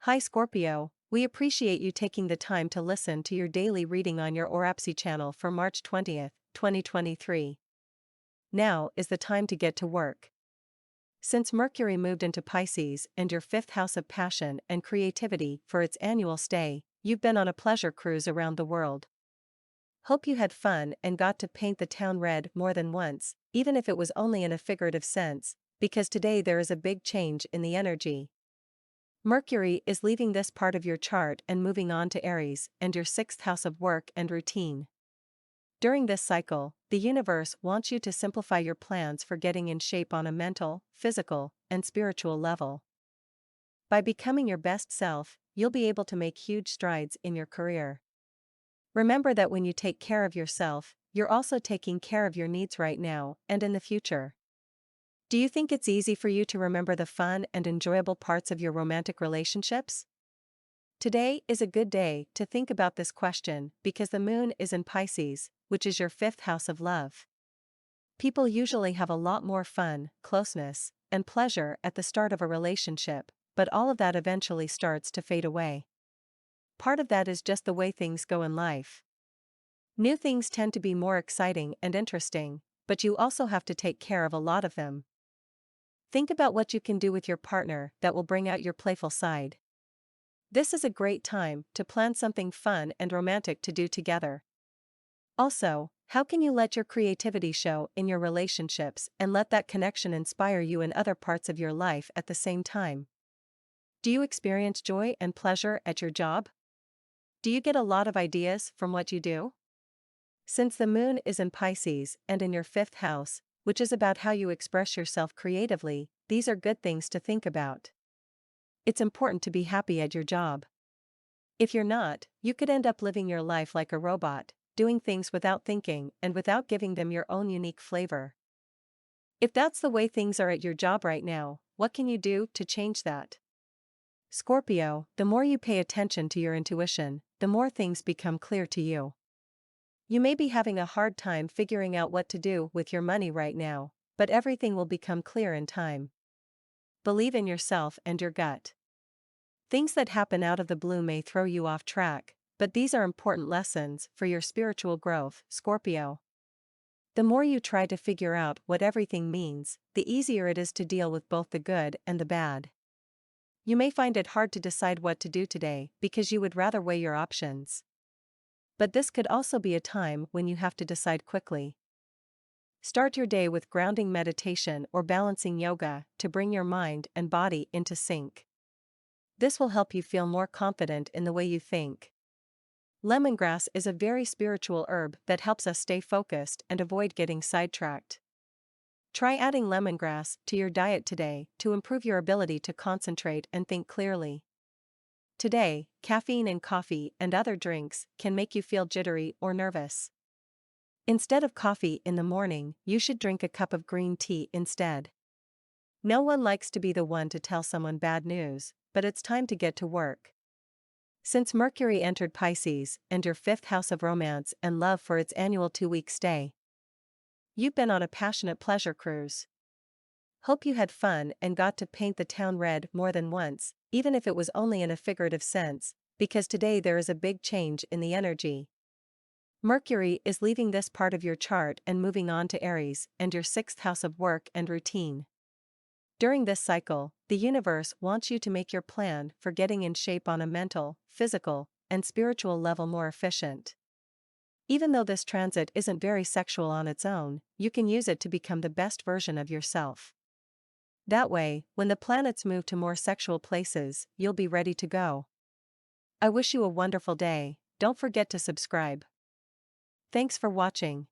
Hi Scorpio, we appreciate you taking the time to listen to your daily reading on your Horoscope channel for March 20th, 2023. Now is the time to get to work. Since Mercury moved into Pisces and your fifth house of passion and creativity for its annual stay, you've been on a pleasure cruise around the world. Hope you had fun and got to paint the town red more than once, even if it was only in a figurative sense, because today there is a big change in the energy. Mercury is leaving this part of your chart and moving on to Aries and your sixth house of work and routine. During this cycle, the universe wants you to simplify your plans for getting in shape on a mental, physical, and spiritual level. By becoming your best self, you'll be able to make huge strides in your career. Remember that when you take care of yourself, you're also taking care of your needs right now and in the future. Do you think it's easy for you to remember the fun and enjoyable parts of your romantic relationships? Today is a good day to think about this question because the moon is in Pisces, which is your fifth house of love. People usually have a lot more fun, closeness, and pleasure at the start of a relationship, but all of that eventually starts to fade away. Part of that is just the way things go in life. New things tend to be more exciting and interesting, but you also have to take care of a lot of them. Think about what you can do with your partner that will bring out your playful side. This is a great time to plan something fun and romantic to do together. Also, how can you let your creativity show in your relationships and let that connection inspire you in other parts of your life at the same time? Do you experience joy and pleasure at your job? Do you get a lot of ideas from what you do? Since the moon is in Pisces and in your fifth house, which is about how you express yourself creatively, these are good things to think about. It's important to be happy at your job. If you're not, you could end up living your life like a robot, doing things without thinking and without giving them your own unique flavor. If that's the way things are at your job right now, what can you do to change that? Scorpio, the more you pay attention to your intuition, the more things become clear to you. You may be having a hard time figuring out what to do with your money right now, but everything will become clear in time. Believe in yourself and your gut. Things that happen out of the blue may throw you off track, but these are important lessons for your spiritual growth, Scorpio. The more you try to figure out what everything means, the easier it is to deal with both the good and the bad. You may find it hard to decide what to do today because you would rather weigh your options. But this could also be a time when you have to decide quickly. Start your day with grounding meditation or balancing yoga to bring your mind and body into sync. This will help you feel more confident in the way you think. Lemongrass is a very spiritual herb that helps us stay focused and avoid getting sidetracked. Try adding lemongrass to your diet today to improve your ability to concentrate and think clearly. Today, caffeine in coffee and other drinks can make you feel jittery or nervous. Instead of coffee in the morning, you should drink a cup of green tea instead. No one likes to be the one to tell someone bad news, but it's time to get to work. Since Mercury entered Pisces and your fifth house of romance and love for its annual 2-week stay, you've been on a passionate pleasure cruise. Hope you had fun and got to paint the town red more than once, even if it was only in a figurative sense, because today there is a big change in the energy. Mercury is leaving this part of your chart and moving on to Aries and your sixth house of work and routine. During this cycle, the universe wants you to make your plan for getting in shape on a mental, physical, and spiritual level more efficient. Even though this transit isn't very sexual on its own, you can use it to become the best version of yourself. That way, when the planets move to more sexual places, you'll be ready to go. I wish you a wonderful day. Don't forget to subscribe. Thanks for watching.